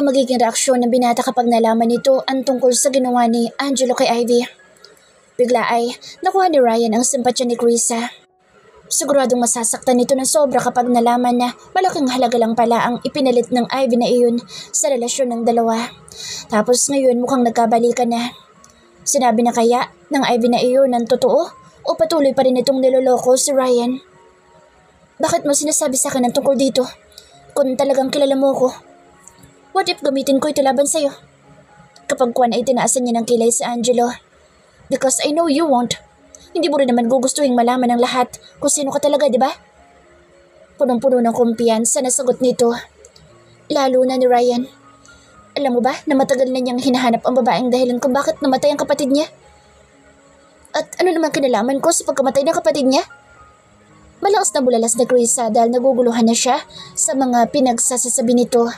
ang magiging reaksyon ng binata kapag nalaman nito ang tungkol sa ginawa ni Angelo kay Ivy. Bigla ay nakuha ni Ryan ang simpatsya ni Krisa. Siguradong masasaktan nito ng sobra kapag nalaman na malaking halaga lang pala ang ipinalit ng Ivy na iyon sa relasyon ng dalawa. Tapos ngayon mukhang nagkabalikan na. Sinabi na kaya ng Ivy na iyon ng totoo o patuloy pa rin itong niloloko si Ryan? Bakit mo sinasabi sa akin ang tungkol dito? Kung talagang kilala mo ko. What if gamitin ko ito laban sa'yo? Kapag kuwan ay tinaasan niya ng kilay si Angelo. Because I know you won't. Hindi mo rin naman gugustuhin malaman ng lahat kung sino ka talaga, di ba? Punong-puno ng kumpiyansa na sagot nito. Lalo na ni Ryan. Alam mo ba na matagal na niyang hinahanap ang babaeng dahilan kung bakit namatay ang kapatid niya? At ano naman kinalaman ko sa pagkamatay ng kapatid niya? Malakas na bulalas na Krisa dahil naguguluhan na siya sa mga pinagsasasabi nito.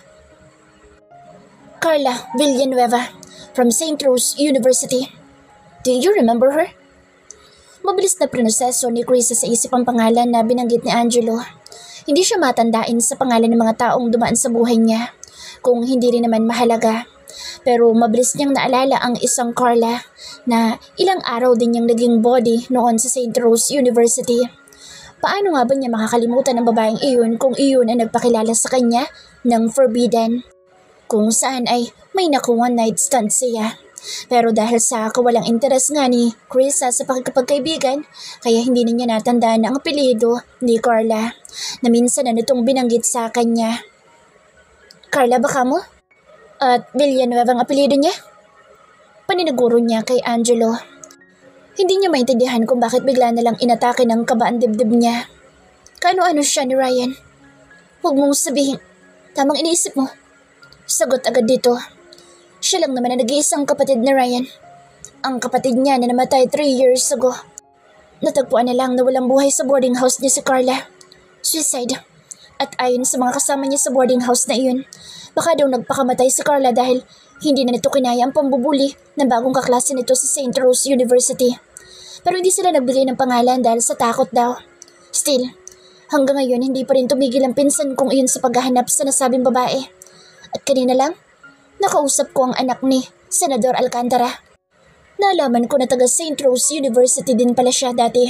Carla Villanueva from St. Rose University. Do you remember her? Mabilis na proseso ni Krisa sa isip ang pangalan na binanggit ni Angelo. Hindi siya matandain sa pangalan ng mga taong dumaan sa buhay niya, kung hindi rin naman mahalaga. Pero mabilis niyang naalala ang isang Carla na ilang araw din niyang naging body noon sa St. Rose University. Paano nga ba niya makakalimutan ang babaeng iyon kung iyon ang nagpakilala sa kanya ng forbidden? Kung saan ay may naku one night stand siya. Pero dahil sa kawalang interes nga ni Krisa sa pakikipagkaibigan, kaya hindi na niya natandaan ang apelyido ni Carla na minsan na nitong binanggit sa kanya. Carla baka mo? At Villanueva ang apelyido niya? Paninaguro niya kay Angelo. Hindi niya maintindihan kung bakit bigla na lang inatake ng kaba ang dibdib niya. Kaano-ano siya ni Ryan? Huwag mong sabihin, tamang iniisip mo. Sagot agad dito. Siya lang naman ang nag-iisang kapatid ni Ryan. Ang kapatid niya na namatay 3 years ago. Natagpuan na lang na walang buhay sa boarding house niya si Carla. Suicide. At ayon sa mga kasama niya sa boarding house na iyon, baka daw nagpakamatay si Carla dahil hindi na nito kinaya ang pambubuli ng bagong kaklase nito sa St. Rose University. Pero hindi sila nagbigay ng pangalan dahil sa takot daw. Still, hanggang ngayon hindi pa rin tumigil ang pinsan kong iyon sa paghahanap sa nasabing babae. At kanina lang, nakausap ko ang anak ni Senador Alcantara. Nalaman ko na taga St. Rose University din pala siya dati.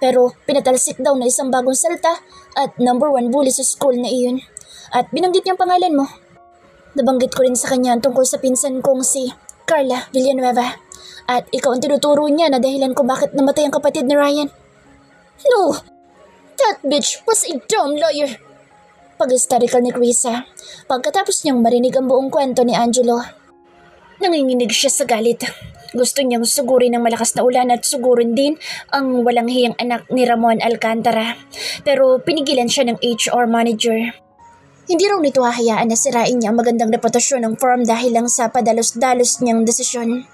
Pero pinatalsik daw na isang bagong salta at #1 bully sa school na iyon. At binanggit niyang pangalan mo. Nabanggit ko rin sa kanya tungkol sa pinsan kong si Carla Villanueva. At ikaw ang tinuturo niya na dahilan kung bakit namatay ang kapatid ni Ryan. No! That bitch was a dumb liar! Pag-hysterical ni Krisa pagkatapos niyang marinig ang buong kwento ni Angelo. Nanginginig siya sa galit. Gusto niyang sugurin ng malakas na ulan at sugurin din ang walang hiyang anak ni Ramon Alcantara. Pero pinigilan siya ng HR manager. Hindi raw nito hahayaan na sirain niya ang magandang reputasyon ng firm dahil lang sa padalos-dalos niyang desisyon.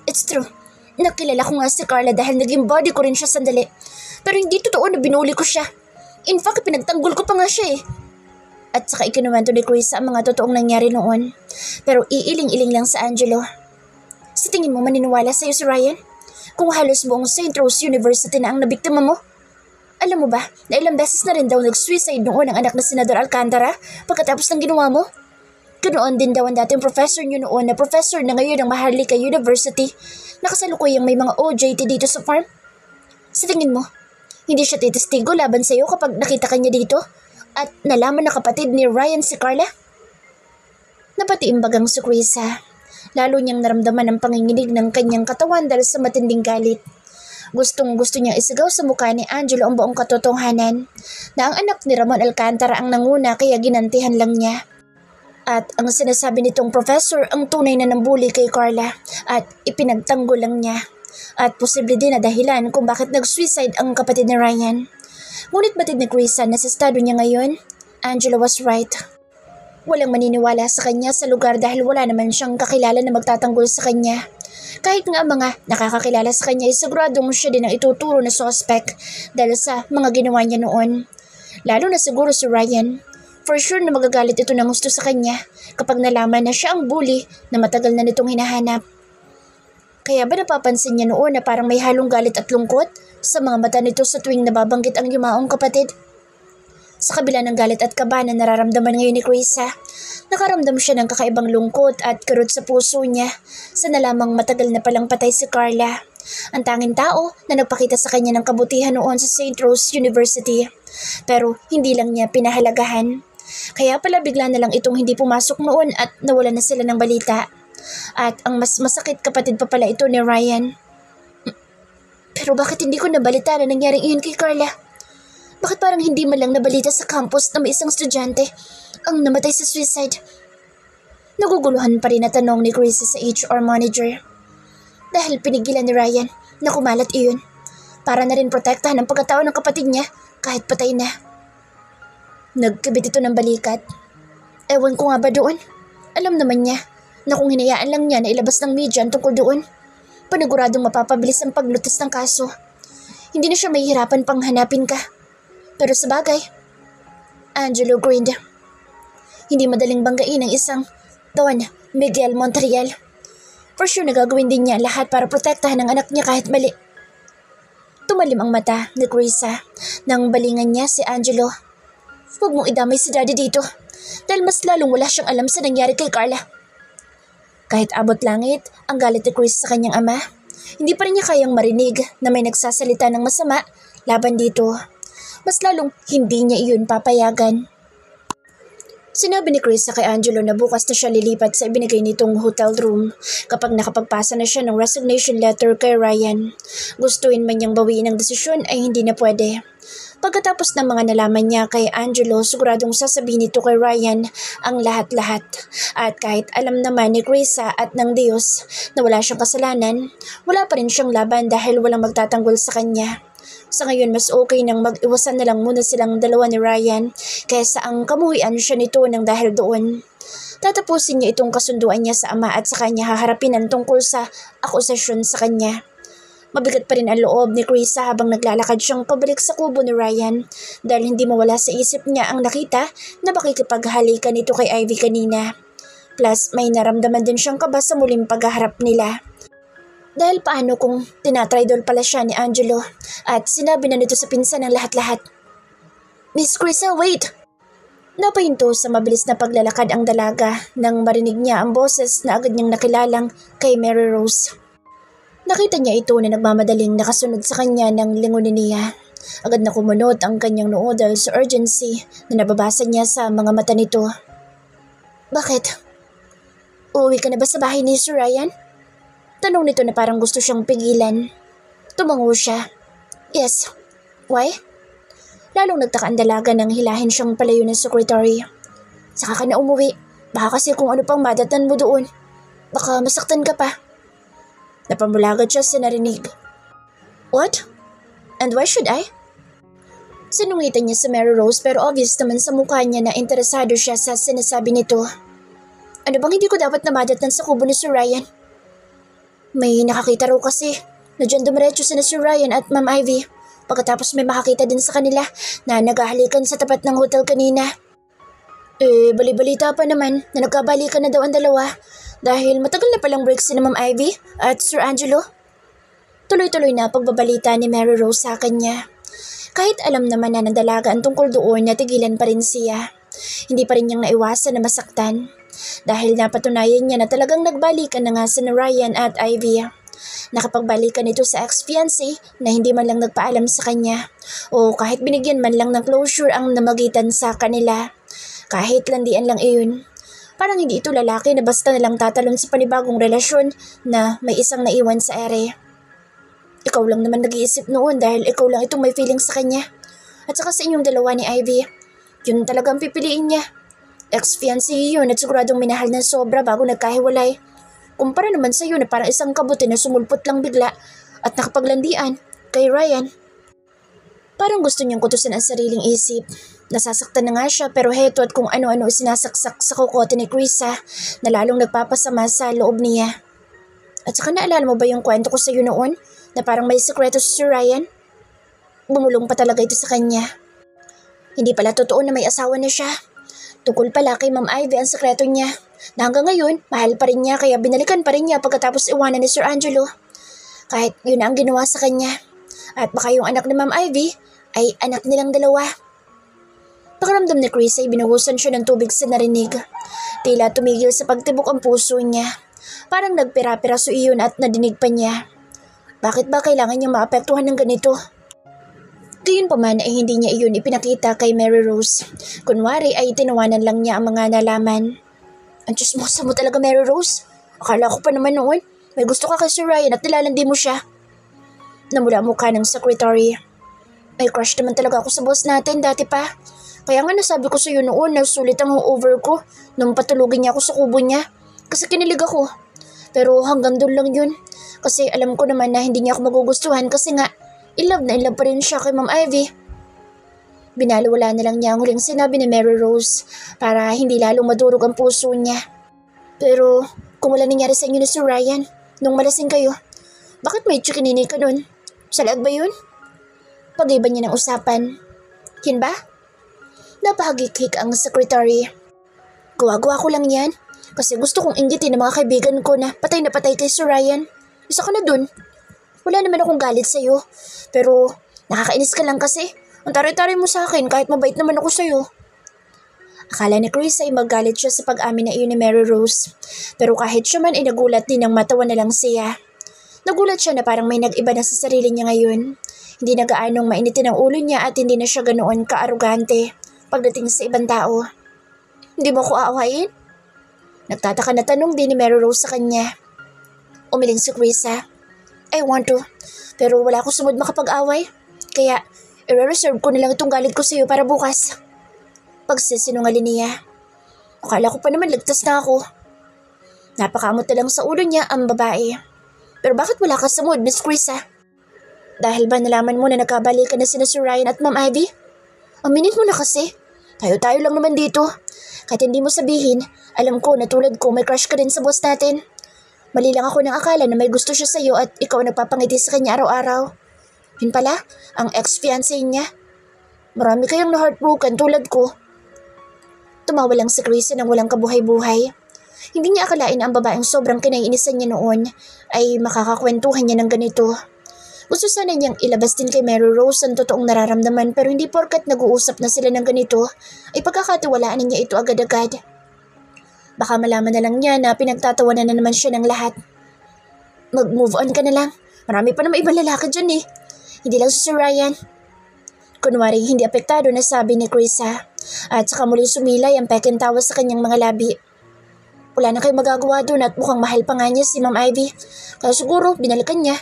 It's true. Nakilala ko nga si Carla dahil naging body ko rin siya sandali. Pero hindi totoo na binuli ko siya. In fact, pinagtanggol ko pa nga siya eh. At saka ikinuwento ni Chris ang mga totoong nangyari noon. Pero iiling-iling lang sa Angelo. Sa tingin mo maniniwala sa'yo si Ryan? Kung halos buong St. Rose University na ang nabiktima mo? Alam mo ba na ilang beses na rin daw nag-suicide noon ang anak na Senador Alcantara pagkatapos ng ginawa mo? Ganoon din daw ang dating professor niyo noon na professor na ngayon ng Maharlika University na kasalukuyang may mga OJT dito sa farm. Sa tingin mo, hindi siya titistigo laban sa'yo kapag nakita ka niya dito? At nalaman na kapatid ni Ryan si Carla? Napatiimbagang si Krisa. Lalo niyang naramdaman ang panginginig ng kanyang katawan dahil sa matinding galit. Gustong-gusto niyang isigaw sa mukha ni Angelo ang buong katotohanan na ang anak ni Ramon Alcantara ang nanguna kaya ginantihan lang niya. At ang sinasabi nitong professor ang tunay na nambuli kay Carla at ipinagtanggol lang niya. At posible din na dahilan kung bakit nag-suicide ang kapatid ni Ryan. Ngunit batid ni Krisa na sa estado niya ngayon, Angelo was right. Walang maniniwala sa kanya sa lugar dahil wala naman siyang kakilala na magtatanggol sa kanya. Kahit nga mga nakakakilala sa kanya ay siguradong siya din ang ituturo na suspect dahil sa mga ginawa niya noon. Lalo na siguro si Ryan. For sure na magagalit ito ng gusto sa kanya kapag nalaman na siya ang bully na matagal na nitong hinahanap. Kaya ba napapansin niya noon na parang may halong galit at lungkot sa mga mata nito sa tuwing nababanggit ang yumaong kapatid? Sa kabila ng galit at kaba na nararamdaman ngayon ni Krisa, nakaramdam siya ng kakaibang lungkot at kirot sa puso niya sa nalamang matagal na palang patay si Carla. Ang tanging tao na nagpakita sa kanya ng kabutihan noon sa St. Rose University. Pero hindi lang niya pinahalagahan. Kaya pala bigla na lang itong hindi pumasok noon at nawala na sila ng balita. At ang mas masakit, kapatid pa pala ito ni Ryan. Pero bakit hindi ko nabalita na nangyaring iyon kay Carla? Bakit parang hindi man lang nabalita sa campus na may isang estudyante ang namatay sa suicide? Naguguluhan pa rin na tanong ni Krisa sa HR manager. Dahil pinigilan ni Ryan na kumalat iyon para na rin protektahan ang pagkatao ng kapatid niya kahit patay na. Nagkabit ito ng balikat. Ewan ko nga ba doon? Alam naman niya na kung hinayaan lang niya na ilabas ng media ang tungkol doon, paniguradong mapapabilis ang paglutas ng kaso. Hindi na siya mahihirapan pang hanapin ka. Pero sa bagay, Angelo grinned. Hindi madaling banggain ang isang Don Miguel Montreal. For sure nagagawin din niya lahat para protektahan ang anak niya kahit mali. Tumalim ang mata ni Krisa nang balingan niya si Angelo. Huwag mong idamay si Daddy dito dahil mas lalong wala siyang alam sa nangyari kay Carla. Kahit abot langit ang galit ni Chris sa kanyang ama, hindi pa rin niya kayang marinig na may nagsasalita ng masama laban dito. Mas lalong hindi niya iyon papayagan. Sinabi ni Chris kay Angelo na bukas na siya lilipat sa ibinigay nitong hotel room kapag nakapagpasa na siya ng resignation letter kay Ryan. Gustuin man niyang bawiin ang desisyon ay hindi na pwede. Pagkatapos ng mga nalaman niya kay Angelo, siguradong sasabihin nito kay Ryan ang lahat-lahat. At kahit alam naman ni Krisa at ng Diyos na wala siyang kasalanan, wala pa rin siyang laban dahil walang magtatanggol sa kanya. Sa ngayon, mas okay nang mag-iwasan na lang muna silang dalawa ni Ryan kaysa ang kamuhian siya nito nang dahil doon. Tatapusin niya itong kasunduan niya sa ama at sa kanya haharapin ang tungkol sa akusasyon sa kanya. Mabigat pa rin ang loob ni Krisa habang naglalakad siyang pabalik sa kubo ni Ryan dahil hindi mawala sa isip niya ang nakita na makikipaghalikan nito kay Ivy kanina. Plus, may naramdaman din siyang kaba sa muling paghaharap nila. Dahil paano kung tinatraidol pala siya ni Angelo at sinabi na nito sa pinsan ng lahat-lahat. Miss Krisa, wait! Napahinto sa mabilis na paglalakad ang dalaga nang marinig niya ang boses na agad niyang nakilalang kay Mary Rose. Nakita niya ito na nagmamadaling nakasunod sa kanya ng lingunin niya. Agad na kumunot ang kanyang noo dahil sa urgency na nababasa niya sa mga mata nito. Bakit? Uuwi ka na ba sa bahay ni Sir Ryan? Tanong nito na parang gusto siyang pigilan. Tumango siya. Yes. Why? Lalong nagtaka ang dalaga nang hilahin siyang palayo ng secretary. Saka ka na umuwi. Baka kasi kung ano pang madatnan mo doon. Baka masaktan ka pa. Napamulagat siya sa narinig. What? And why should I? Sinungitan niya sa Mary Rose pero obvious naman sa mukha niya na interesado siya sa sinasabi nito. Ano bang hindi ko dapat namadatnan sa kubo ni Sir Ryan? May nakakita raw kasi na dyan dumiretso si Sir Ryan at Ma'am Ivy. Pagkatapos may makakita din sa kanila na naghahalikan sa tapat ng hotel kanina. Bali-balita pa naman na nagkabalikan na daw ang dalawa dahil matagal na palang break si Ma'am Ivy at Sir Angelo. Tuloy-tuloy na pagbabalita ni Mary Rose sa kanya. Kahit alam naman na ng dalaga ang tungkol doon, natigilan pa rin siya. Hindi pa rin niyang naiwasan na masaktan. Dahil napatunayan niya na talagang nagbalikan na nga si Ryan at Ivy. Nakapagbalikan ito sa ex-fiancé na hindi man lang nagpaalam sa kanya o kahit binigyan man lang ng closure ang namagitan sa kanila. Kahit landian lang iyon. Parang hindi ito lalaki na basta nalang tatalon sa panibagong relasyon na may isang naiwan sa ere. Ikaw lang naman nag-iisip noon dahil ikaw lang itong may feeling sa kanya. At saka sa inyong dalawa ni Ivy, yun talagang pipiliin niya. Ex-fiancé yun at siguradong minahal ng sobra bago nagkahiwalay. Kumpara naman sa iyo na parang isang kabuti na sumulpot lang bigla at nakapaglandian kay Ryan. Parang gusto niyang kutusin ang sariling isip. Nasasaktan na nga siya pero heto at kung ano-ano sinasaksak sa kokote ni Krisa na lalong nagpapasama sa loob niya. At saka naalala mo ba yung kwento ko sa iyo noon na parang may sekreto si Sir Ryan? Bumulong pa talaga ito sa kanya. Hindi pala totoo na may asawa na siya. Tungkol pala kay Ma'am Ivy ang sekreto niya na hanggang ngayon mahal pa rin niya kaya binalikan pa rin niya pagkatapos iwanan ni Sir Angelo. Kahit yun ang ginawa sa kanya. At baka yung anak ni Ma'am Ivy ay anak nilang dalawa. Pakiramdam ni Chris ay binuhusan siya ng tubig sa narinig. Tila tumigil sa pagtibok ang puso niya. Parang nagpira-piraso iyon at nadinig pa niya. Bakit ba kailangan niyang maapektuhan ng ganito? Gayon pa man ay hindi niya iyon ipinakita kay Mary Rose. Kunwari ay tinawanan lang niya ang mga nalaman. Ang chismosa mo talaga, Mary Rose. Akala ko pa naman noon, may gusto ka kay Sir Ryan at nilalandi mo siya. Namula ang mukha ng secretary. May crush naman talaga ako sa boss natin dati pa. Kaya nga nasabi ko sa iyo noon na sulit ang hangover ko nung patulugin niya ako sa kubo niya. Kasi kinilig ako. Pero hanggang doon lang yun. Kasi alam ko naman na hindi niya ako magugustuhan kasi nga in love pa rin siya kay Ma'am Ivy. Binaliwala na lang niya ang huling sinabi ni Mary Rose para hindi lalong madurog ang puso niya. Pero kung wala nangyari sa inyo ni Sir Ryan nung malasing kayo, bakit may chikinini ka nun? Salag ba yun? Pag-iba niya ng usapan. Yun ba? Napahagikik ang secretary. Gawa-gawa ko lang yan kasi gusto kong inggitin ng mga kaibigan ko na patay kay Sir Ryan. Isa ka na dun. Wala naman akong galit sa'yo. Pero nakakainis ka lang kasi. Ang taray-taray mo sa akin kahit mabait naman ako sa'yo. Akala ni Chris ay magalit siya sa pag-amin na iyon ni Mary Rose. Pero kahit siya man ay nagulat din nang matawa na lang siya. Nagulat siya na parang may nag-iba na sa sarili niya ngayon. Hindi na gaanong mainitin ang ulo niya at hindi na siya ganoon ka-arugante pagdating sa ibang tao. Hindi mo ko aawain? Nagtataka na tanong din ni Mary Rose sa kanya. Umiling si Chris. I want to, pero wala akong sumod makapag-away. Kaya, i-reserve ko na lang itong galit ko sa iyo para bukas. Pagsisinungaling niya. Akala ko pa naman ligtas na ako. Napakamot na lang sa ulo niya ang babae. Pero bakit wala ka sa mood, Miss Chris? Dahil ba nalaman mo na nagkabalikan na sina Sir Ryan at Ma'am Ivy? Aminin mo na kasi. Tayo-tayo lang naman dito. Kahit hindi mo sabihin, alam ko na tulad ko may crush ka din sa boss natin. Mali lang ako nang akala na may gusto siya sa iyo at ikaw nagpapangiti sa kanya araw-araw. Yun pala, ang ex-fiancé niya. Marami kayong na-heartbroken tulad ko. Tumawa lang si Chris nang walang kabuhay-buhay. Hindi niya akalain na ang babaeng sobrang kinaiinisan niya noon ay makakakwentuhan niya ng ganito. Gusto sana niyang ilabas din kay Mary Rose ang totoong nararamdaman pero hindi porkat nag-uusap na sila ng ganito ay pagkakatiwalaan niya ito agad-agad. Baka malaman na lang niya na pinagtatawanan na naman siya ng lahat. Mag-move on ka na lang. Marami pa naman ibang lalaki dyan eh. Hindi lang si Sir Ryan. Kunwari hindi apektado na sabi ni Chris at saka muli sumilay ang peking tawa sa kanyang mga labi. Wala na kayong magagawa doon at mukhang mahal pa nga niya si Ma'am Ivy. Kaya siguro binalikan niya.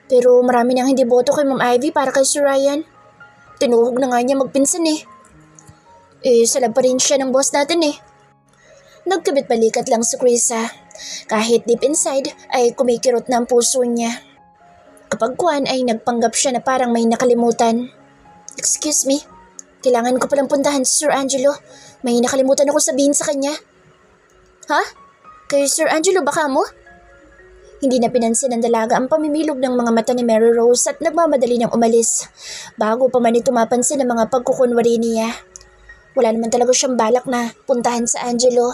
Pero marami nang hindi boto kay Ma'am Ivy para kay Sir Ryan. Tinuhog na nga niya magpinsan eh. Salag pa rin siya ng boss natin eh. Nagkabit-balikat lang si Chris kahit deep inside ay kumikirot na ang puso niya. Kapag kuwan ay nagpanggap siya na parang may nakalimutan. Excuse me, kailangan ko palang puntahan si Sir Angelo. May nakalimutan ako sabihin sa kanya. Ha? Kay Sir Angelo baka mo? Hindi na pinansin ng dalaga ang pamimilog ng mga mata ni Mary Rose at nagmamadali ng umalis. Bago pa man ito mapansin ang mga pagkukunwari niya. Wala naman talaga siyang balak na puntahan sa Angelo.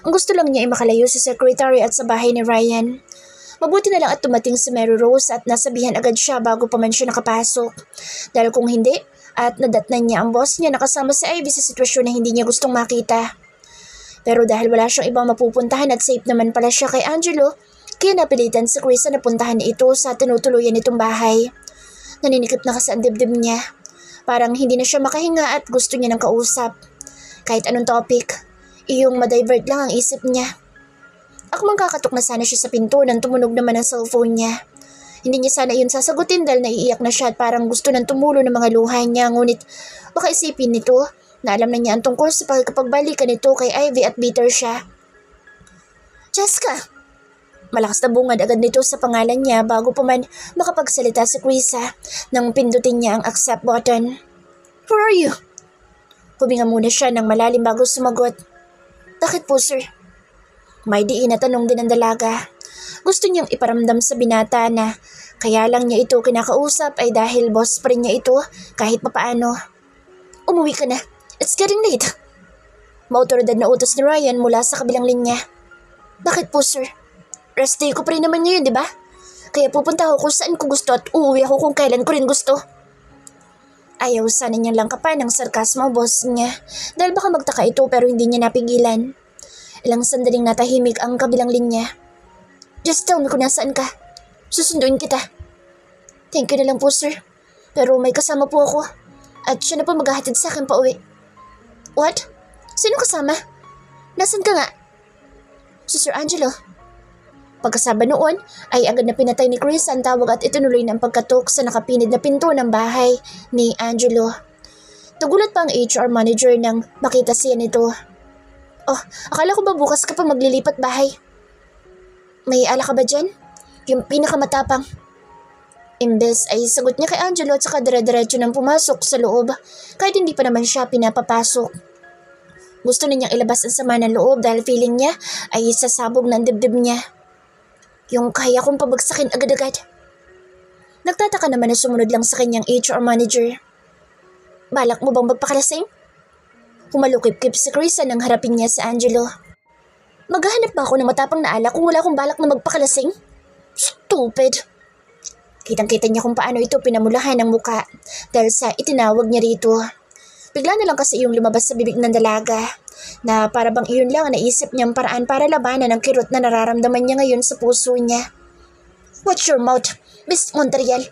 Ang gusto lang niya ay makalayo sa secretary at sa bahay ni Ryan. Mabuti na lang at tumating si Mary Rose at nasabihan agad siya bago pa man siya nakapasok. Dahil kung hindi, at nadatnan niya ang boss niya nakasama si Ivy sa sitwasyon na hindi niya gustong makita. Pero dahil wala siyang ibang mapupuntahan at safe naman pala siya kay Angelo, kaya napilitan si Chris na puntahan ito sa tinutuluyan nitong bahay. Naninikip na kasi ang dibdib niya. Parang hindi na siya makahinga at gusto niya ng kausap. Kahit anong topic, iyong ma-divert lang ang isip niya. Akmang kakatok na sana siya sa pinto nang tumunog naman ang cellphone niya. Hindi niya sana iyon sasagutin dahil naiiyak na siya at parang gusto nang tumulo ng mga luha niya. Ngunit baka isipin nito na alam na niya ang tungkol sa pagkapagbalikan nito kay Ivy at bitter siya. Jessica! Malakas na bungad agad nito sa pangalan niya bago pa man makapagsalita si Krisa nang pindutin niya ang accept button. Where are you? Huminga muna siya ng malalim bago sumagot. Bakit po, sir? May diin na tanong din ang dalaga. Gusto niyang iparamdam sa binata na kaya lang niya ito kinakausap ay dahil boss pa rin niya ito kahit papaano. Umuwi ka na. It's getting late. Maotoridad na utos ni Ryan mula sa kabilang linya. Bakit po, sir? Rest day ko pa rin naman ngayon, di ba? Kaya pupunta ako kung saan ko gusto at uuwi ako kung kailan ko rin gusto. Ayaw sana niyang langkapan ng sarkasmo boss niya dahil baka magtaka ito pero hindi niya napigilan. Ilang sandaling natahimik ang kabilang linya. Just tell me kung nasaan ka. Susunduin kita. Thank you na lang po sir. Pero may kasama po ako. At siya na po maghahatid sa akin pa uwi. What? Sino kasama? Nasaan ka nga? Si Sir Angelo. Pagkasaba noon ay agad na pinatay ni Chris ang tawag at itinuloy ng pagkatok sa nakapinid na pinto ng bahay ni Angelo. Nagulat pa ang HR manager nang makita siya nito. Oh, akala ko ba bukas ka pa maglilipat bahay? May ala ka ba dyan? Yung pinakamatapang. Imbes ay sagot niya kay Angelo at saka dire-diretso nang pumasok sa loob kahit hindi pa naman siya pinapapasok. Gusto na niyang ilabas ang sama ng loob dahil feeling niya ay sasabog ng dibdib niya. Yung kaya kong pabagsakin agad-agad. Nagtataka naman na sumunod lang sa kanyang HR manager. Balak mo bang magpakalasing? Humalukip-kip si Krisa nang harapin niya si Angelo. Maghahanap ba ako ng matapang na alak kung wala akong balak na magpakalasing? Stupid! Kitang-kita niya kung paano ito pinamulahan ng muka dahil sa itinawag niya rito. Bigla na lang kasi yung lumabas sa bibig ng dalaga na para bang iyon lang ang naisip niyang paraan para labanan ang kirot na nararamdaman niya ngayon sa puso niya. Watch your mouth, Miss Montreal.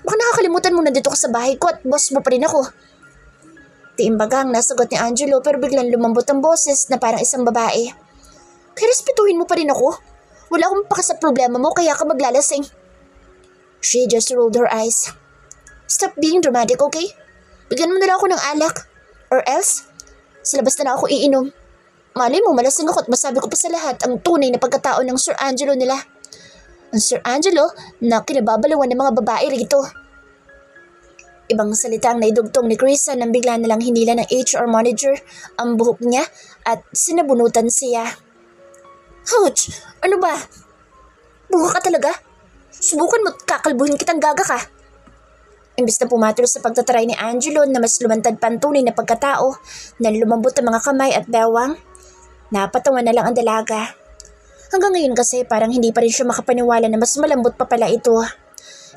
Baka nakakalimutan mo na dito ka sa bahay ko at boss mo pa rin ako. Tiimbagang nasagot ni Angelo pero biglang lumambot ang boses na parang isang babae. Kaya respetuhin mo pa rin ako. Wala akong paka sa problema mo kaya ka maglalasing. She just rolled her eyes. Stop being dramatic, okay? Bigyan mo na lang ako ng alak. Or else, sa labas na lang ako iinom. Malay mo, malasing ako at masabi ko pa sa lahat ang tunay na pagkatao ng Sir Angelo nila. Ang Sir Angelo na kinababalawan ng mga babae rito. Ibang salita ang naidugtong ni Krisa nang bigla na lang hinila ng HR manager ang buhok niya at sinabunutan siya. Ouch! Ano ba? Buha ka talaga? Subukan mo at kakalbuhin kitang gaga ka. Imbis na pumatol sa pagtatry ni Angelo na mas lumantad pa ang tunay na pagkatao na lumambot ang mga kamay at bewang, napatawa na lang ang dalaga. Hanggang ngayon kasi parang hindi pa rin siya makapaniwala na mas malambot pa pala ito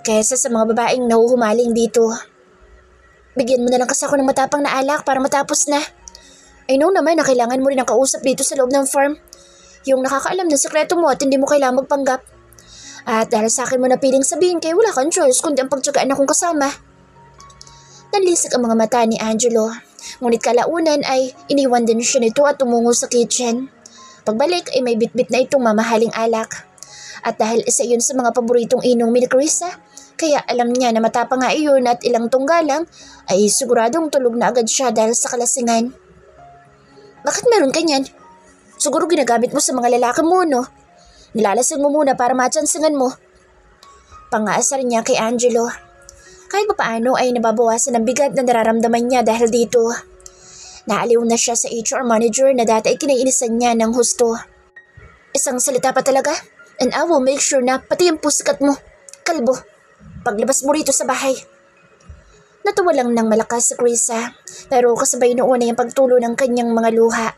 kaysa sa mga babaeng nahuhumaling dito. Bigyan mo na lang kasi ako ng matapang na alak para matapos na. I know naman na kailangan mo rin ang kausap dito sa loob ng farm. Yung nakakaalam ng sekreto mo at hindi mo kailangan magpanggap. At dahil sa akin mo na piling sabihin kaya wala kang choice kundi ang pagtsagaan akong kasama. Nanlisik ang mga mata ni Angelo. Ngunit kalaunan ay iniwan din siya nito at tumungo sa kitchen. Pagbalik ay may bitbit na itong mamahaling alak. At dahil isa yun sa mga paboritong inom ni Krisa, kaya alam niya na matapang nga iyon at ilang tunggalang ay siguradong tulog na agad siya dahil sa kalasingan. Bakit meron ka niyan? Siguro ginagamit mo sa mga lalaki mo, no? Nilalasing mo muna para matsansingan mo. Pangaasar niya kay Angelo. Kahit pa paano ay nababawasan ang bigat na nararamdaman niya dahil dito. Naaliw na siya sa HR manager na dati ay kinaiinisan niya ng husto. Isang salita pa talaga? And I will make sure na pati yung puskat mo, kalbo, paglabas mo rito sa bahay. Natuwa lang ng malakas si Krisa pero kasabay noon ay ang pagtulo ng kanyang mga luha.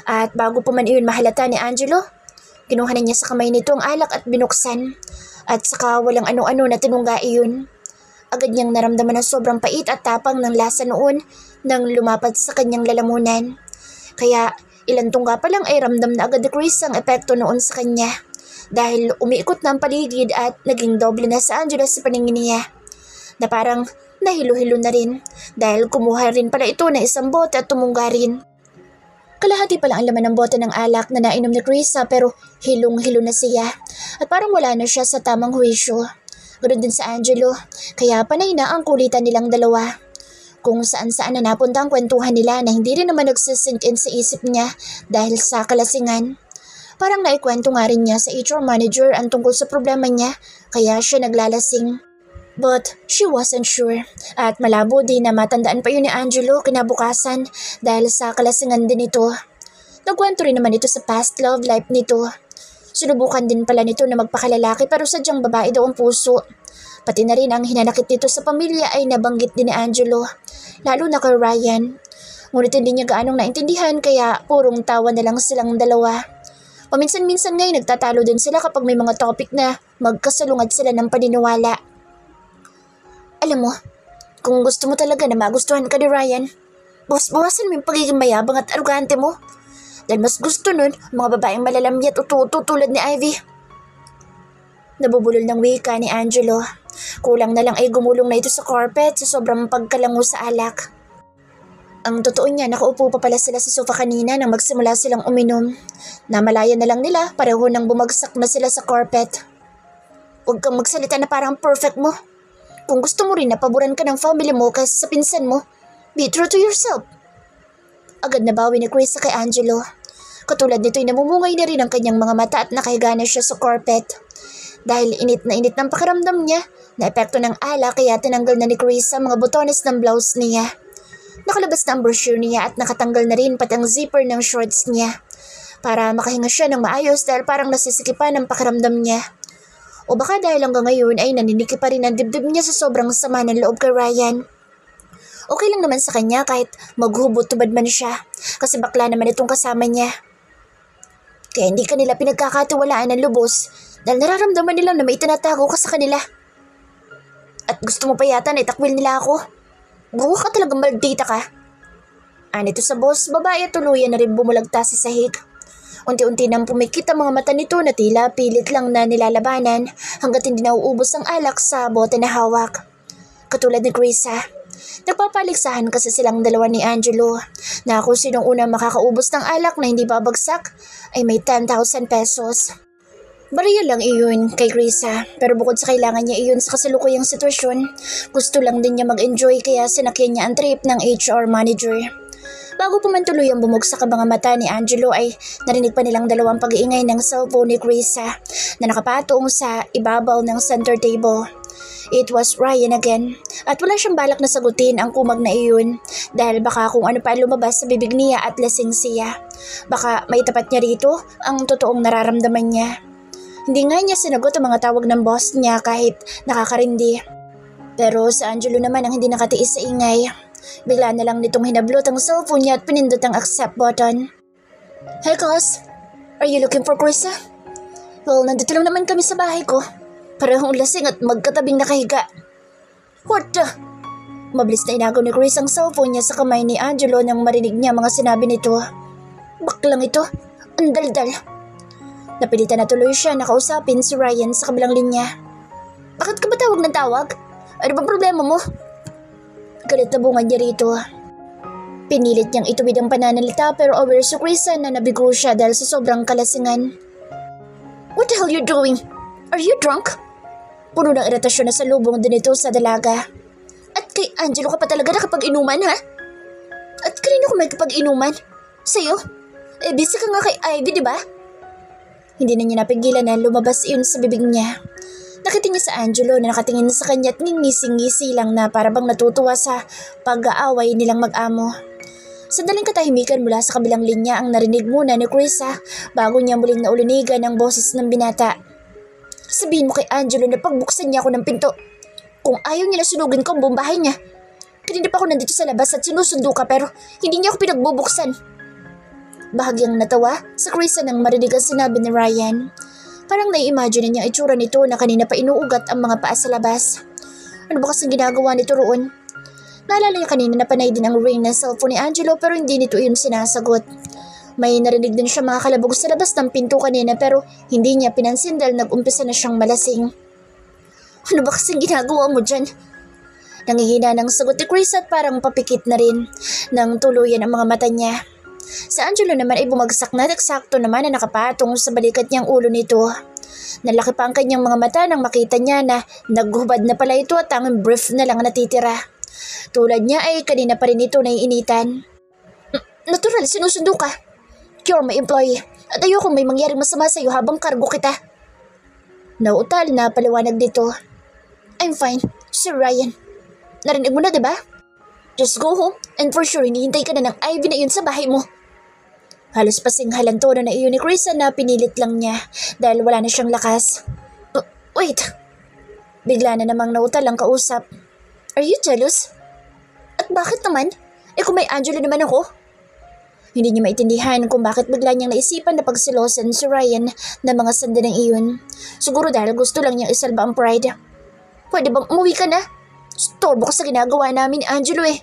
At bago pa man iyon mahalata ni Angelo, kinuha na niya sa kamay nito ang alak at binuksan. At saka walang ano-ano na tinungga iyon. Agad niyang naramdaman ng sobrang pait at tapang ng lasa noon nang lumapad sa kanyang lalamunan. Kaya ilang tungga pa lang ay ramdam na agad ni Chris ang epekto noon sa kanya. Dahil umiikot na ang paligid at naging doble na sa Angelo sa paningin niya. Na parang nahilo-hilo na rin dahil kumuha rin pala ito na isang bote at tumungga rin. Kalahati pala ang laman ng bote ng alak na nainom ni Krisa pero hilong-hilo na siya at parang wala na siya sa tamang huwisyo. Ganoon din sa Angelo, kaya panay na ang kulitan nilang dalawa. Kung saan-saan na napunta ang kwentuhan nila na hindi rin naman nagsisink in sa isip niya dahil sa kalasingan. Parang naikwento nga rin niya sa HR manager ang tungkol sa problema niya kaya siya naglalasing. But she wasn't sure at malabo din na matandaan pa yun ni Angelo kinabukasan dahil sa kalasingan din ito. Nagkwento rin naman ito sa past love life nito. Sinubukan din pala nito na magpakalalaki pero sadyang babae daw ang puso. Pati na rin ang hinanakit nito sa pamilya ay nabanggit din ni Angelo, lalo na kay Ryan. Ngunit hindi niya gaanong naintindihan kaya purong tawa na lang silang dalawa. Paminsan-minsan ngayon nagtatalo din sila kapag may mga topic na magkasalungad sila ng paniniwala. Alam mo, Kung gusto mo talaga na magustuhan ka ni Ryan, bawasan mo yung pagiging mayabang at arugante mo. Dahil mas gusto nun mga babaeng malalamyat o tuto tulad ni Ivy. Nabubulol ng wika ni Angelo. Kulang na lang ay gumulong na ito sa carpet sa sobrang pagkalango sa alak. Ang totoo niya, nakaupo pa pala sila sa sofa kanina nang magsimula silang uminom. Namalayan na lang nila, pareho nang bumagsak na sila sa carpet. Huwag kang magsalita na parang perfect mo. Kung gusto mo rin na paboran ka ng family mo kaysa sa pinsan mo, be true to yourself. Agad nabawi ni Chris kay Angelo. Katulad nito'y namumungay na rin ang kanyang mga mata at nakahiga na siya sa carpet. Dahil init ng pakiramdam niya, na epekto ng alak kaya tinanggal na ni Chris ang mga botones ng blouse niya. Nakalabas na ang brochure niya at nakatanggal na rin pati ang zipper ng shorts niya. Para makahinga siya ng maayos dahil parang nasisikipan ang pakiramdam niya. O baka dahil hanggang ngayon ay naniniki pa rin ang dibdib niya sa sobrang sama ng loob kay Ryan. Okay lang naman sa kanya kahit maghubot-tubad man siya kasi bakla naman itong kasama niya. Kaya hindi kanila pinagkakatiwalaan ng lubos dahil nararamdaman nila na may tinatago ka sa kanila. At gusto mo pa yata na itakwil nila ako. Gawa ka talagang maldita ka. Anito sa boss, babae at tuluyan na rin bumulagta sa sahig. Unti-unti nang pumikit ang mga mata nito na tila pilit lang na nilalabanan hanggat hindi nauubos ang alak sa bote na hawak. Katulad ni Grisa, nagpapaligsahan kasi silang dalawa ni Angelo na kung sinong unang makakaubos ng alak na hindi babagsak ay may 10,000 pesos. Bariya lang iyon kay Grisa pero bukod sa kailangan niya iyon sa kasalukuyang sitwasyon, gusto lang din niya mag-enjoy kaya sinakyan niya ang trip ng HR manager. Bago pa man tuluyang bumugsak ang mga mata ni Angelo ay narinig pa nilang dalawang pag-iingay ng cellphone ni Grisa na nakapatong sa ibabaw ng center table. It was Ryan again at wala siyang balak na sagutin ang kumag na iyon dahil baka kung ano pa lumabas sa bibig niya at lasing siya. Baka may tapat niya rito ang totoong nararamdaman niya. Hindi nga niya sinagot ang mga tawag ng boss niya kahit nakakarindi. Pero sa Angelo naman ang hindi nakatiis sa ingay. Bigla na lang nitong hinablot ang cellphone niya at pinindot ang accept button. Hey Cos, are you looking for Krisa? Well, nandito lang naman kami sa bahay ko. Parehong lasing at magkatabing nakahiga. What the? Mabilis na inagaw ni Chris ang cellphone niya sa kamay ni Angelo nang marinig niya mga sinabi nito. Baklang ito, ang daldal. Napilitan na tuloy siya na kausapin si Ryan sa kabilang linya. Bakit ka ba tawag ng tawag? Ano bang problema mo? Galit na bungad niya rito. Pinilit niyang ituwid ang pananalita pero aware si Krisa na nabigo siya dahil sa sobrang kalasingan. What the hell you doing? Are you drunk? Puno ng iritasyon na salubong din ito sa dalaga. At kay Angelo ka pa talaga nakapag-inuman ha? At kanino ka may kapag-inuman? Sa'yo? Busy ka nga kay Ivy, di ba? Hindi na niya napigilan na lumabas iyon sa bibig niya. Nakita niya sa Angelo na nakatingin sa kanya at ngingising-ngisi lang na parabang natutuwa sa pag-aaway nilang mag-amo. Sandaling katahimikan mula sa kabilang linya ang narinig muna ni Krisa bago niya muling naulunigan ang boses ng binata. Sabihin mo kay Angelo na pagbuksan niya ako ng pinto. Kung ayaw niya na sunugin ko ang buong bahay niya. Kanina pa ako nandito sa labas at sinusundo ka pero hindi niya ako pinagbubuksan. Bahagyang natawa sa Krisa nang marinig ang sinabi ni Ryan. Parang nai-imagine niya ang itsura nito na kanina pa inuugat ang mga paa sa labas. Ano ba kasing ginagawa nito roon? Naalala niya kanina na panay din ang ring ng cellphone ni Angelo pero hindi nito iyon sinasagot. May narinig din siya mga kalabog sa labas ng pinto kanina pero hindi niya pinansin dahil nag-umpisa na siyang malasing. Ano ba kasing ginagawa mo dyan? Nangihina ng sagot ni Chris at parang papikit na rin nang tuluyan ang mga mata niya. Sa Angelo naman ay bumagsak na at eksakto naman na nakapatong sa balikat niyang ulo nito. Nalaki pa ang kanyang mga mata nang makita niya na naghubad na pala ito at ang brief na lang natitira. Tulad niya ay kanina pa rin ito naiinitan. Natural, sinusundo ka. You're my employee at ayokong may mangyaring masama sa iyo habang kargo kita. Nauutal na paliwanag dito. I'm fine, Sir Ryan. Narinig mo na diba? Just go home and for sure hinihintay ka na ng Ivy na yun sa bahay mo. Halos pasinghalan tono na iyon ni Krisa na pinilit lang niya dahil wala na siyang lakas. Wait. Bigla na namang nautal ang kausap. Are you jealous? At bakit naman? Kung may Angelo naman ako? Hindi niya maintindihan kung bakit bigla niyang naisipan na pagsilosan si Ryan na mga sandaling iyon. Siguro dahil gusto lang niyang isalba ang pride. Pwede bang umuwi ka na? Storbo ka sa ginagawa namin ni Angelo eh.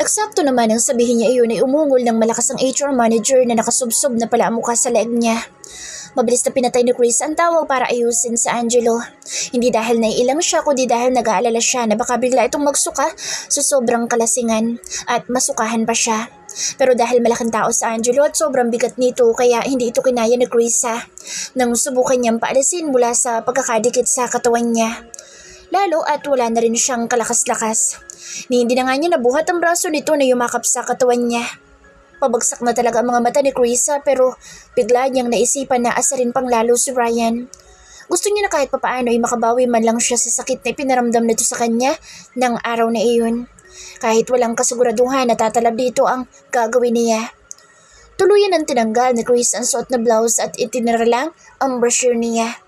Eksakto naman ang sabihin niya iyon ay umungol ng malakas ang HR manager na nakasubsob na pala ang mukha sa leeg niya. Mabilis na pinatay ni Chris ang tawag para ayusin sa Angelo. Hindi dahil naiilang siya kundi dahil nag-aalala siya na baka bigla itong magsuka sa sobrang kalasingan at masukahan pa siya. Pero dahil malaking tao sa Angelo at sobrang bigat nito kaya hindi ito kinaya ni Chris nang subukan niyang paalisin mula sa pagkakadikit sa katawan niya. Lalo at wala na rin siyang kalakas-lakas. Hindi na nga niya nabuhat ang braso nito na yumakap sa katawan niya. Pabagsak na talaga ang mga mata ni Chris pero bigla niyang naisipan na asarin pang lalo si Ryan. Gusto niya na kahit papaano ay makabawi man lang siya sa sakit na ipinaramdam nito sa kanya ng araw na iyon. Kahit walang kasiguraduhan na tatalab dito ang gagawin niya. Tuluyan ang tinanggal ni Chris ang suot na blouse at itinira lang ang brochure niya.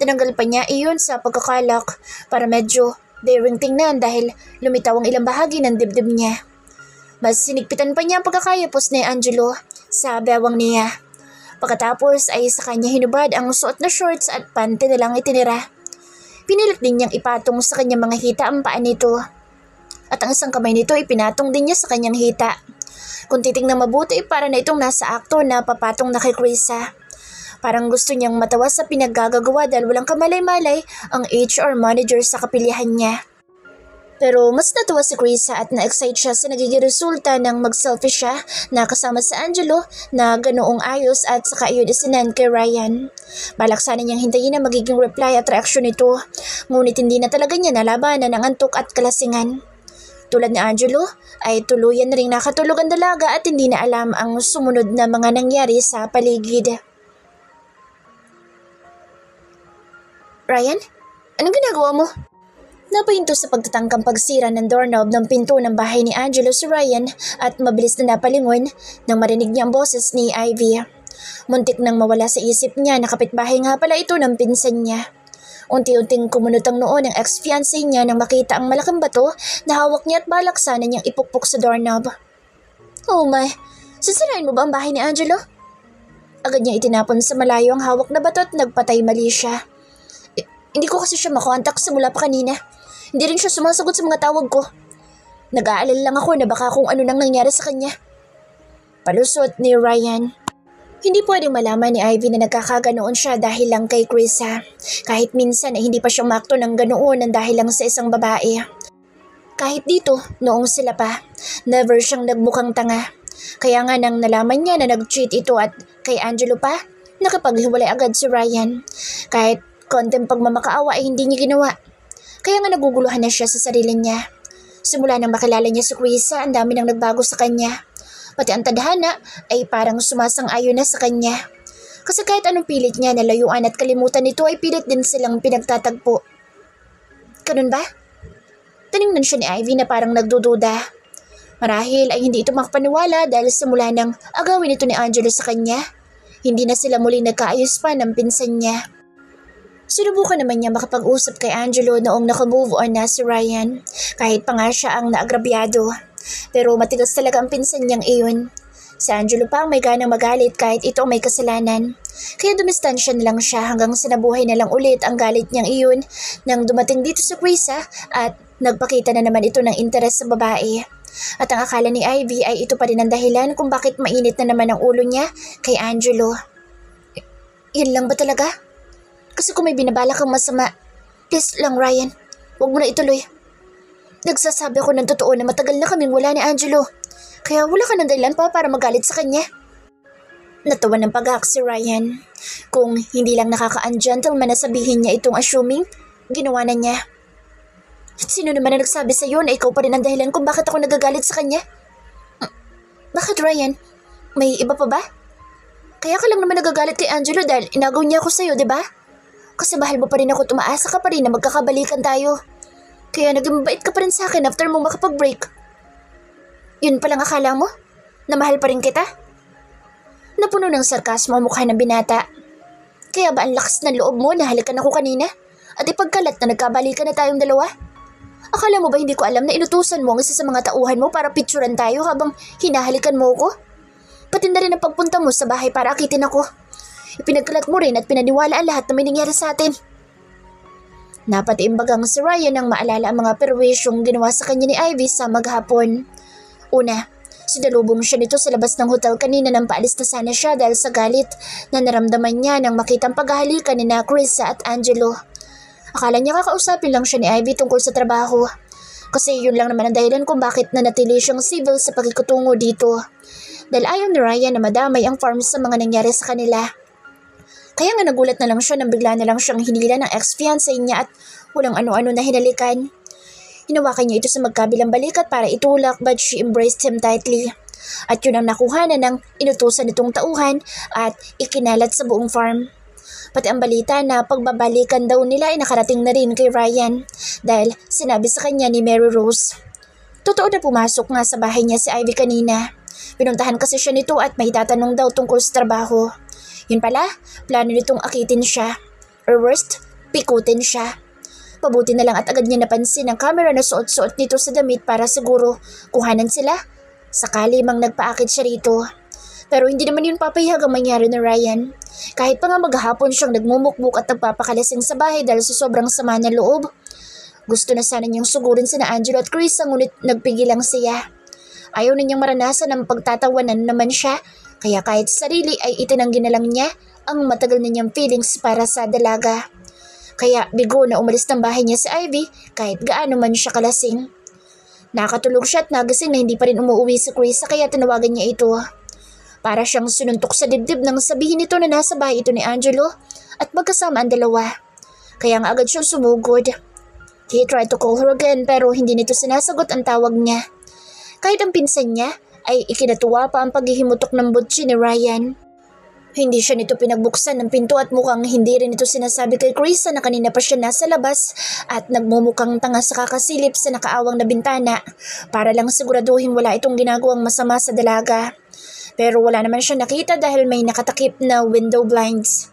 Tinanggal pa niya iyon sa pagkakalak para medyo daring tingnan dahil lumitaw ang ilang bahagi ng dibdib niya. Mas sinigpitan pa niya ang pagkakayapos ni Angelo sa bewang niya. Pagkatapos ay sa kanya hinubad ang suot na shorts at pante na lang itinira. Pinilit din niyang ipatong sa kanyang mga hita ang paa nito. At ang isang kamay nito ay pinatong din niya sa kanyang hita. Kung titingnan mabuti para na itong nasa akto na papatong na kay Chris. Parang gusto niyang matawa sa pinaggagawa dahil walang kamalay-malay ang HR manager sa kapilihan niya. Pero mas natuwa si Chris at na-excite siya sa nagiging resulta ng mag-selfie siya na kasama sa Angelo na ganoong ayos at saka iyon isinan kay Ryan. Balak sana niyang hintayin na magiging reply at reaksyon nito, ngunit hindi na talaga niya nalabanan ang antok at kalasingan. Tulad ni Angelo ay tuluyan na ring nakatulog ang dalaga at hindi na alam ang sumunod na mga nangyari sa paligid. Ryan, anong ginagawa mo? Napahinto sa pagtatangkang pagsira ng doorknob ng pinto ng bahay ni Angelo si Ryan at mabilis na napalingon nang marinig niya ang boses ni Ivy. Muntik nang mawala sa isip niya na kapitbahay nga pala ito ng pinsan niya. Unti-unting kumunot ang noo ng ex-fiancé niya nang makita ang malaking bato na hawak niya at balak sana niyang ipukpok sa doorknob. Oh my, sisirain mo ba ang bahay ni Angelo? Agad niya itinapon sa malayo ang hawak na bato at nagpatay mali siya. Hindi ko kasi siya makontak simula pa kanina. Hindi rin siya sumasagot sa mga tawag ko. Nag-aalala lang ako na baka kung ano nang nangyari sa kanya. Palusot ni Ryan. Hindi pwedeng malaman ni Ivy na nagkakaganoon siya dahil lang kay Chris. Kahit minsan ay hindi pa siya umakto ng ganoon ng dahil lang sa isang babae. Kahit dito, noong sila pa, never siyang nagmukhang tanga. Kaya nga nang nalaman niya na nag-cheat ito at kay Angelo pa, nakapaghiwalay agad si Ryan. Kahit konteng pagmamakaawa ay hindi niya ginawa. Kaya nga naguguluhan na siya sa sarili niya. Simula nang makilala niya si Chris, ang dami nang nagbago sa kanya. Pati ang tadhana ay parang sumasang-ayon na sa kanya. Kasi kahit anong pilit niya na layuan at kalimutan nito ay pilit din silang pinagtatagpo. Ganun ba? Tiningnan siya ni Ivy na parang nagdududa. Marahil ay hindi ito makapaniwala dahil simula nang agawin ito ni Angelo sa kanya. Hindi na sila muling nagkaayos pa ng pinsan niya. Sinubukan naman niya makapag-usap kay Angelo noong nakamove on na si Ryan, kahit pa nga siya ang naagrabyado. Pero matigas talaga ang pinsan niyang iyon. Si Angelo pa ang may ganang magalit kahit ito may kasalanan. Kaya dumistansya na lang siya hanggang sa nabuhay na lang ulit ang galit niyang iyon nang dumating dito si Chris at nagpakita na naman ito ng interes sa babae. At ang akala ni Ivy ay ito pa rin ang dahilan kung bakit mainit na naman ang ulo niya kay Angelo. Yan lang ba talaga? Kasi kung may binabala kang masama, please lang Ryan, huwag mo na ituloy. Nagsasabi ako ng totoo na matagal na kaming wala ni Angelo, kaya wala ka ng dahilan pa para magalit sa kanya. Natawa ng pag-aak si Ryan. Kung hindi lang nakaka-ungentleman na sabihin niya itong assuming, ginawa na niya. Sino naman na nagsabi sa'yo na ikaw pa rin ang dahilan kung bakit ako nagagalit sa kanya? Bakit Ryan? May iba pa ba? Kaya ka lang naman nagagalit kay Angelo dahil inagaw niya ako sa'yo, di ba? Kasi mahal mo pa rin ako, tumaasa ka pa rin na magkakabalikan tayo. Kaya naging mabait ka pa rin sa akin after mo makapag-break. Yun palang akala mo? Na mahal pa rin kita? Napuno ng sarkasmo ang mukha ng binata. Kaya ba ang lakas ng loob mo na halikan ako kanina? At ipagkalat na nagkabalikan na tayong dalawa? Akala mo ba hindi ko alam na inutusan mo ang isa sa mga tauhan mo para picturean tayo habang hinahalikan mo ko? Pati na rin ang pagpunta mo sa bahay para akitin ako. Ipinagkalat mo rin at pinaniwala ang lahat na may nangyari sa atin. Napatiimbagang si Ryan nang maalala ang mga perwisyong ginawa sa kanya ni Ivy sa maghapon. Una, sinalubong siya nito sa labas ng hotel kanina nang paalis na sana siya dahil sa galit na naramdaman niya nang makitang paghahalikan ni na Krisa at Angelo. Akala niya kakausapin lang siya ni Ivy tungkol sa trabaho. Kasi yun lang naman ang dahilan kung bakit nanatili siyang civil sa pagkikutungo dito. Dahil ayaw ni Ryan na madamay ang farm sa mga nangyari sa kanila. Kaya nga nagulat na lang siya nang bigla na lang siyang hinila ng ex-fiancé niya at walang ano-ano na hinalikan. Hinawakan niya ito sa magkabilang balikat para itulak but she embraced him tightly. At yun ang nakuha na ng inutusan nitong tauhan at ikinalat sa buong farm. Pati ang balita na pagbabalikan daw nila ay nakarating na rin kay Ryan dahil sinabi sa kanya ni Mary Rose. Totoo na pumasok nga sa bahay niya si Ivy kanina. Pinuntahan kasi siya nito at may tatanong daw tungkol sa trabaho. Yun pala, plano nitong akitin siya. Or worst, pikutin siya. Pabuti na lang at agad niya napansin ang camera na suot-suot nito sa damit para siguro kuhanan sila. Sakali mang nagpaakit siya rito. Pero hindi naman yun papayag ang mangyari na Ryan. Kahit pa nga maghapon siyang nagmumukbuk at nagpapakalasing sa bahay dahil sa sobrang sama ng loob. Gusto na sana niyang sugurin sina Angelo at Krisa ngunit nagpigil lang siya. Ayaw na niyang maranasan ang pagtatawanan naman siya. Kaya kahit sa sarili ay itinanggi na lang niya ang matagal na niyang feelings para sa dalaga. Kaya bigo na umalis ng bahay niya si Ivy kahit gaano man siya kalasing. Nakatulog siya at nagising na hindi pa rin umuwi si Krisa kaya tinawagan niya ito. Para siyang sinuntok sa dibdib nang sabihin nito na nasa bahay ito ni Angelo at magkasama ang dalawa. Kaya nga agad siyang sumugod. He tried to call her again pero hindi nito sinasagot ang tawag niya. Kahit ang pinsan niya ay ikinatuwa pa ang paghihimutok ng butsi ni Ryan. Hindi siya nito pinagbuksan ng pinto at mukhang hindi rin ito sinasabi kay Krisa na kanina pa siya nasa labas at nagmumukhang tanga sa kakasilip sa nakaawang na bintana para lang siguraduhin wala itong ginagawang masama sa dalaga. Pero wala naman siya nakita dahil may nakatakip na window blinds.